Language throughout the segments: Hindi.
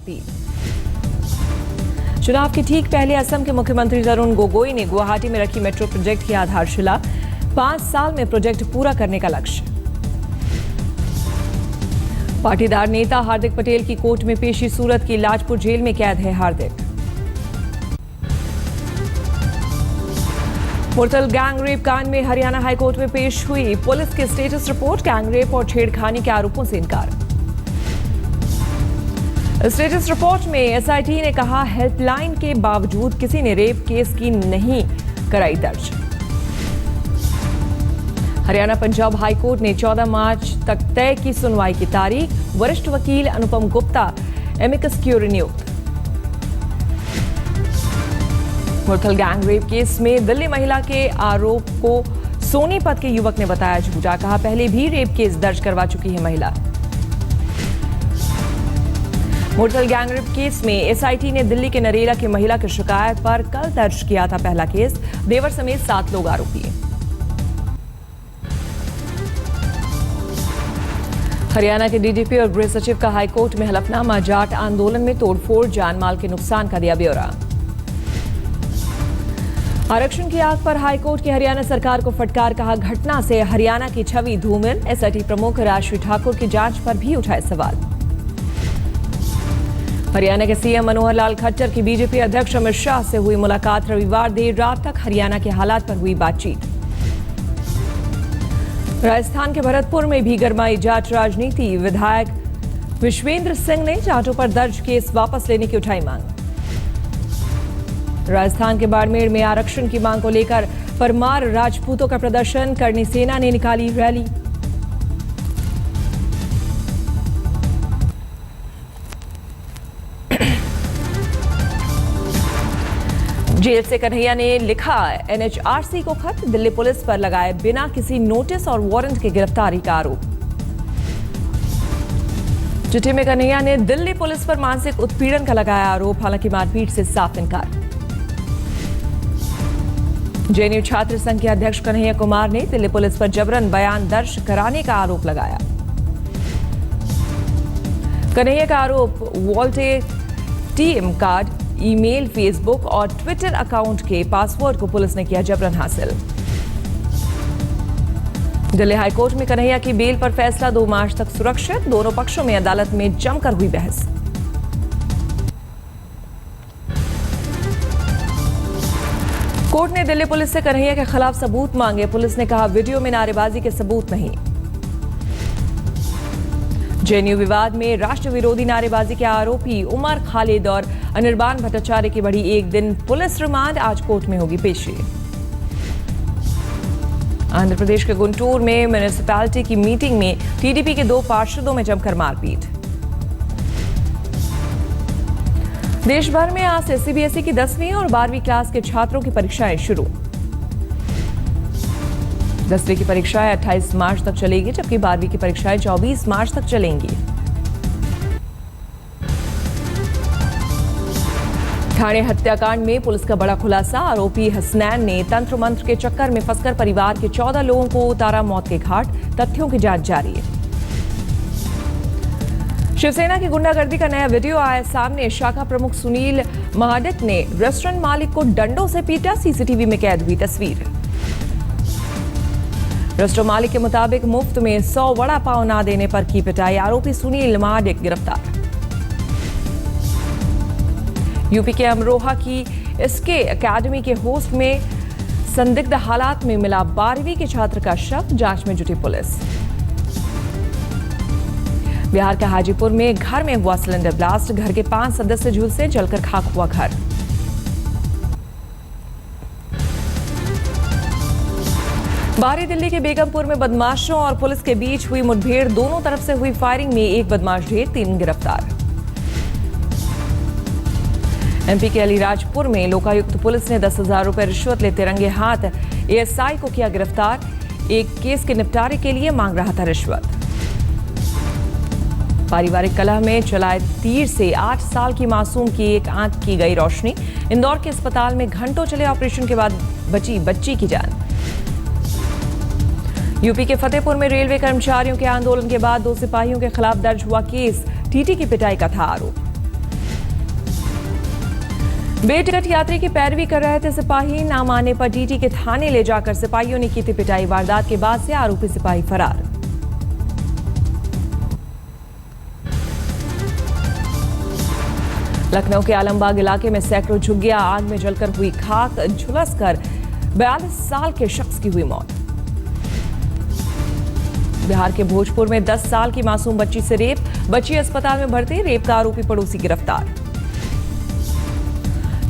अपील। चुनाव के ठीक पहले असम के मुख्यमंत्री तरुण गोगोई ने गुवाहाटी में रखी मेट्रो प्रोजेक्ट की आधारशिला। 5 साल में प्रोजेक्ट पूरा करने का लक्ष्य। पाटीदार नेता हार्दिक पटेल की कोर्ट में पेशी। सूरत की लाजपुर जेल में कैद है हार्दिक। मुरतल गैंग रेप कांड में हरियाणा हाईकोर्ट में पेश हुई पुलिस की स्टेटस रिपोर्ट। गैंग रेप और छेड़खानी के आरोपों से इनकार। स्टेटस रिपोर्ट में एसआईटी ने कहा हेल्पलाइन के बावजूद किसी ने रेप केस की नहीं कराई दर्ज। हरियाणा पंजाब हाईकोर्ट ने 14 मार्च तक तय की सुनवाई की तारीख। वरिष्ठ वकील अनुपम गुप्ता एमिकस क्यूरी नियुक्त। मुरथल गैंग रेप केस में दिल्ली महिला के आरोप को सोनीपत के युवक ने बताया झूठा। कहा पहले भी रेप केस दर्ज करवा चुकी है महिला। मुरथल गैंग रेप केस में एसआईटी ने दिल्ली के नरेला की महिला की शिकायत पर कल दर्ज किया था पहला केस। देवर समेत 7 लोग आरोपी। हरियाणा के डीजीपी और गृह सचिव का हाईकोर्ट में हलफनामा। जाट आंदोलन में तोड़फोड़, जानमाल के नुकसान का दिया ब्यौरा। आरक्षण की आग पर हाईकोर्ट की हरियाणा सरकार को फटकार। कहा घटना से हरियाणा की छवि धूमिल। एसआईटी प्रमुख राजश्री ठाकुर की जांच पर भी उठाए सवाल। हरियाणा के सीएम मनोहर लाल खट्टर की बीजेपी अध्यक्ष अमित शाह से हुई मुलाकात। रविवार देर रात तक हरियाणा के हालात पर हुई बातचीत। राजस्थान के भरतपुर में भी गरमाई जाट राजनीति। विधायक विश्वेंद्र सिंह ने जाटों पर दर्ज केस वापस लेने की उठाई मांग। राजस्थान के बाड़मेर में आरक्षण की मांग को लेकर परमार राजपूतों का प्रदर्शन। करनी सेना ने निकाली रैली। जेल से कन्हैया ने लिखा एनएचआरसी को खत। दिल्ली पुलिस पर लगाए बिना किसी नोटिस और वारंट के गिरफ्तारी का आरोप। चिट्ठी में कन्हैया ने दिल्ली पुलिस पर मानसिक उत्पीड़न का लगाया आरोप। हालांकि मारपीट से साफ इनकार। जेएनयू छात्र संघ के अध्यक्ष कन्हैया कुमार ने दिल्ली पुलिस पर जबरन बयान दर्ज कराने का आरोप लगाया। कन्हैया का आरोप वॉल्टे टीएम कार्ड, ईमेल, फेसबुक और ट्विटर अकाउंट के पासवर्ड को पुलिस ने किया जबरन हासिल। दिल्ली हाईकोर्ट में कन्हैया की बेल पर फैसला। 2 मार्च तक सुरक्षित। दोनों पक्षों में अदालत में जमकर हुई बहस। कोर्ट ने दिल्ली पुलिस से कन्हैया के खिलाफ सबूत मांगे। पुलिस ने कहा वीडियो में नारेबाजी के सबूत नहीं। जेएनयू विवाद में राष्ट्र विरोधी नारेबाजी के आरोपी उमर खालिद और अनिर्बान भट्टाचार्य की बढ़ी 1 दिन पुलिस रिमांड। आज कोर्ट में होगी पेशी। आंध्र प्रदेश के गुंटूर में म्युनिसिपैलिटी की मीटिंग में टीडीपी के 2 पार्षदों में जमकर मारपीट। देश भर में आज से सीबीएसई की 10वीं और 12वीं क्लास के छात्रों की परीक्षाएं शुरू। 10वीं की परीक्षाएं 28 मार्च तक चलेगी, जबकि 12वीं की परीक्षाएं 24 मार्च तक चलेंगी। ठाणे हत्याकांड में पुलिस का बड़ा खुलासा। आरोपी हसनैन ने तंत्र मंत्र के चक्कर में फंसकर परिवार के 14 लोगों को उतारा मौत के घाट। तथ्यों की जांच जारी है। शिवसेना की गुंडागर्दी का नया वीडियो आया सामने। शाखा प्रमुख सुनील महाडिक ने रेस्टोरेंट मालिक को डंडों से पीटा। सीसीटीवी में कैद हुई तस्वीर। रेस्टोरेंट मालिक के मुताबिक मुफ्त में 100 वड़ा पाव ना देने पर की पिटाई। आरोपी सुनील महाडिक गिरफ्तार। यूपी के अमरोहा की एसके एकेडमी के होस्ट में संदिग्ध हालात में मिला 12वीं के छात्र का शव। जांच में जुटी पुलिस। बिहार के हाजीपुर में घर में हुआ सिलेंडर ब्लास्ट। घर के 5 सदस्य झुलसे, जलकर खाक हुआ घर। बाहरी दिल्ली के बेगमपुर में बदमाशों और पुलिस के बीच हुई मुठभेड़। दोनों तरफ से हुई फायरिंग में 1 बदमाश ढेर, 3 गिरफ्तार। एमपी के अलीराजपुर में लोकायुक्त पुलिस ने 10,000 रुपए रिश्वत लेते रंगे हाथ एएसआई को किया गिरफ्तार। एक केस के निपटारे के लिए मांग रहा था रिश्वत। पारिवारिक कलह में चलाए तीर से 8 साल की मासूम की एक आंख की गई रोशनी। इंदौर के अस्पताल में घंटों चले ऑपरेशन के बाद बची बच्ची की जान। यूपी के फतेहपुर में रेलवे कर्मचारियों के आंदोलन के बाद 2 सिपाहियों के खिलाफ दर्ज हुआ केस। टीटी की पिटाई का था आरोप। बेटिकट यात्री की पैरवी कर रहे थे सिपाही, ना मानने पर टीटी के थाने ले जाकर सिपाहियों ने की थी पिटाई। वारदात के बाद से आरोपी सिपाही फरार। लखनऊ के आलमबाग इलाके में सैकड़ों झुग्गियां आग में जलकर हुई खाक, झुलसकर 42 साल के शख्स की हुई मौत। बिहार के भोजपुर में 10 साल की मासूम बच्ची से रेप, बच्ची अस्पताल में भर्ती, रेप का आरोपी पड़ोसी गिरफ्तार।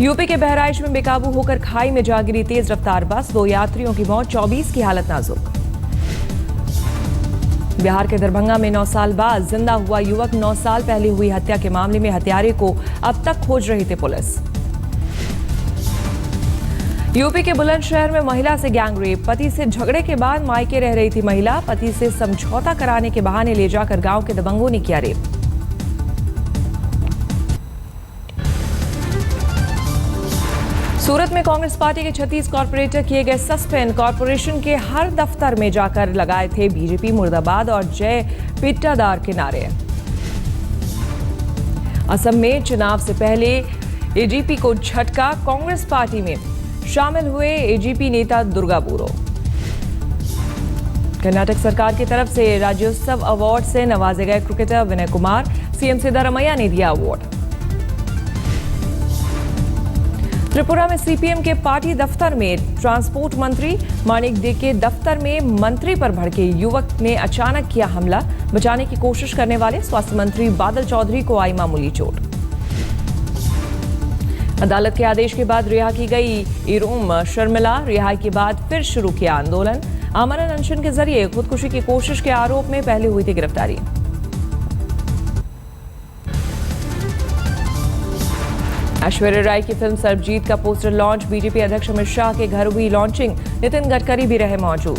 यूपी के बहराइच में बेकाबू होकर खाई में जा गिरी तेज रफ्तार बस, 2 यात्रियों की मौत, 24 की हालत नाजुक। बिहार के दरभंगा में 9 साल बाद जिंदा हुआ युवक, 9 साल पहले हुई हत्या के मामले में हत्यारे को अब तक खोज रही थी पुलिस। यूपी के बुलंदशहर में महिला से गैंग रेप, पति से झगड़े के बाद मायके रह रही थी महिला, पति से समझौता कराने के बहाने ले जाकर गांव के दबंगों ने किया रेप। सूरत में कांग्रेस पार्टी के 36 कॉर्पोरेटर किए गए सस्पेंड, कॉर्पोरेशन के हर दफ्तर में जाकर लगाए थे बीजेपी मुर्दाबाद और जय पिट्टादार के नारे। असम में चुनाव से पहले एजीपी को झटका, कांग्रेस पार्टी में शामिल हुए एजीपी नेता दुर्गा बोरो। कर्नाटक सरकार की तरफ से राज्योत्सव अवार्ड से नवाजे गए क्रिकेटर विनय कुमार, सीएम सिद्धारमैया ने दिया अवार्ड। त्रिपुरा में सीपीएम के पार्टी दफ्तर में ट्रांसपोर्ट मंत्री माणिक डे के दफ्तर में मंत्री पर भड़के युवक ने अचानक किया हमला, बचाने की कोशिश करने वाले स्वास्थ्य मंत्री बादल चौधरी को आई मामूली चोट। अदालत के आदेश के बाद रिहा की गई इरोम शर्मिला, रिहाई के बाद फिर शुरू किया आंदोलन, आमरण अनशन के जरिए खुदकुशी की कोशिश के आरोप में पहले हुई थी गिरफ्तारी। ऐश्वर्या राय की फिल्म सरबजीत का पोस्टर लॉन्च, बीजेपी अध्यक्ष अमित शाह के घर हुई लॉन्चिंग, नितिन गडकरी भी रहे मौजूद।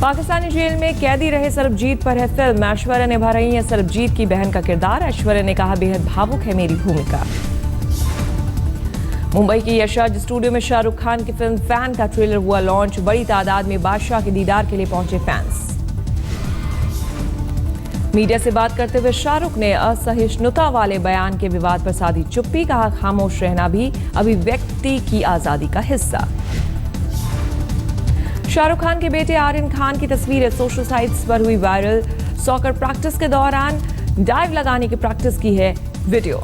पाकिस्तानी जेल में कैदी रहे सरबजीत पर है फिल्म, ऐश्वर्या निभा रही है सरबजीत की बहन का किरदार। ऐश्वर्या ने कहा, बेहद भावुक है मेरी भूमिका। मुंबई की यशराज स्टूडियो में शाहरुख खान की फिल्म फैन का ट्रेलर हुआ लॉन्च, बड़ी तादाद में बादशाह के दीदार के लिए पहुंचे फैंस। मीडिया से बात करते हुए शाहरुख ने असहिष्णुता वाले बयान के विवाद पर साधी चुप्पी, कहा खामोश रहना भी अभिव्यक्ति की आजादी का हिस्सा। शाहरुख खान के बेटे आर्यन खान की तस्वीरें सोशल साइट्स पर हुई वायरल, सॉकर प्रैक्टिस के दौरान डाइव लगाने की प्रैक्टिस की है वीडियो।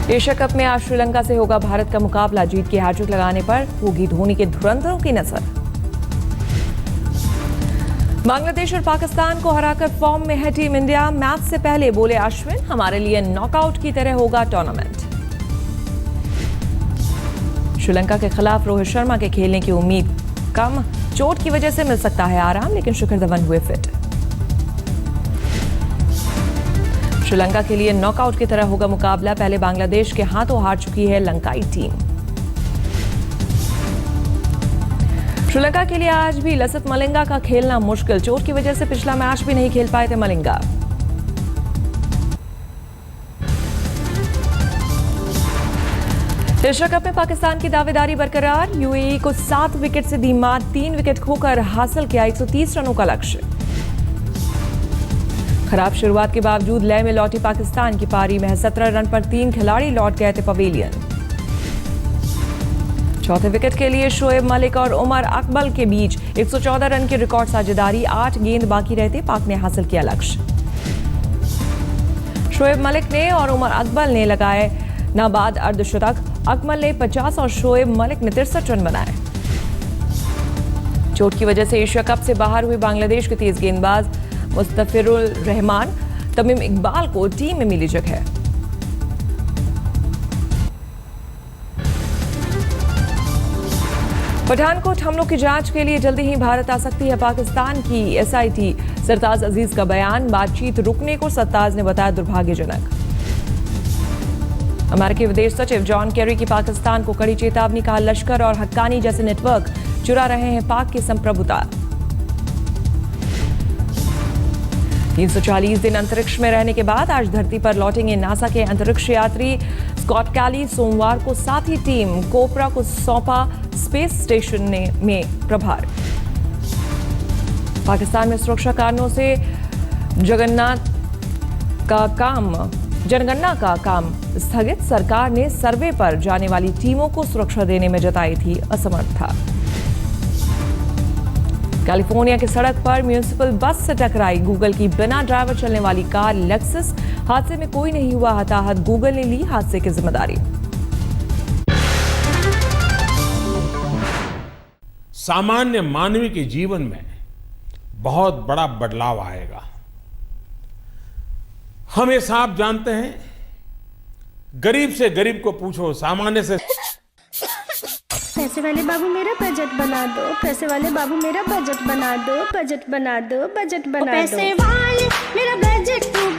एशिया कप में आज श्रीलंका से होगा भारत का मुकाबला, जीत की हैट्रिक लगाने पर होगी धोनी के धुरंधरों की नजर। बांग्लादेश और पाकिस्तान को हराकर फॉर्म में है टीम इंडिया, मैच से पहले बोले अश्विन, हमारे लिए नॉकआउट की तरह होगा टूर्नामेंट। श्रीलंका के खिलाफ रोहित शर्मा के खेलने की उम्मीद कम, चोट की वजह से मिल सकता है आराम, लेकिन शिखर धवन हुए फिट। श्रीलंका के लिए नॉकआउट की तरह होगा मुकाबला, पहले बांग्लादेश के हाथों हार चुकी है लंकाई टीम। श्रीलंका के लिए आज भी लसित मलिंगा का खेलना मुश्किल, चोट की वजह से पिछला मैच भी नहीं खेल पाए थे मलिंगा। एशिया कप में पाकिस्तान की दावेदारी बरकरार, यूएई को 7 विकेट से दी मात, 3 विकेट खोकर हासिल किया 130 रनों का लक्ष्य। खराब शुरुआत के बावजूद लय में लौटी पाकिस्तान की पारी में 17 रन पर 3 खिलाड़ी लौट गए थे पवेलियन। चौथे विकेट के लिए शोएब मलिक और उमर अकबल के बीच 114 रन की रिकॉर्ड साझेदारी, 8 गेंद बाकी रहते पाक ने हासिल किया लक्ष्य। शोएब मलिक ने और उमर अकबल ने लगाए नाबाद अर्धशतक, अकमल ने 50 और शोएब मलिक ने 63 रन बनाए। चोट की वजह से एशिया कप से बाहर हुए बांग्लादेश के तेज गेंदबाज मुस्तफिरुर रहमान, तमीम इकबाल को टीम में मिली जगह। पठानकोट हमलों की जांच के लिए जल्दी ही भारत आ सकती है पाकिस्तान की एसआईटी, सरताज अजीज का बयान, बातचीत रुकने को सरताज ने बताया दुर्भाग्यजनक। अमेरिकी विदेश सचिव जॉन केरी की पाकिस्तान को कड़ी चेतावनी, कहा लश्कर और हक्कानी जैसे नेटवर्क चुरा रहे हैं पाक की संप्रभुता। 340 दिन अंतरिक्ष में रहने के बाद आज धरती पर लौटेंगे नासा के अंतरिक्ष यात्री स्कॉट कैली, सोमवार को साथी टीम कोपरा को सौंपा स्पेस स्टेशन में प्रभार। पाकिस्तान में सुरक्षा कारणों से जनगणना का काम स्थगित। सरकार ने सर्वे पर जाने वाली टीमों को सुरक्षा देने में जताई थी असमर्थता। कैलिफोर्निया की सड़क पर म्युनिसिपल बस से टकराई गूगल की बिना ड्राइवर चलने वाली कार लेक्सस। हादसे में कोई नहीं हुआ हताहत। गूगल ने ली हादसे की जिम्मेदारी। सामान्य मानवी के जीवन में बहुत बड़ा बदलाव आएगा। हम ये साफ जानते हैं, गरीब से गरीब को पूछो, सामान्य से। पैसे वाले बाबू मेरा बजट बना दो, पैसे वाले बाबू मेरा बजट बना दो, बजट बना दो, बजट बना दो। पैसे वाले मेरा बजट तू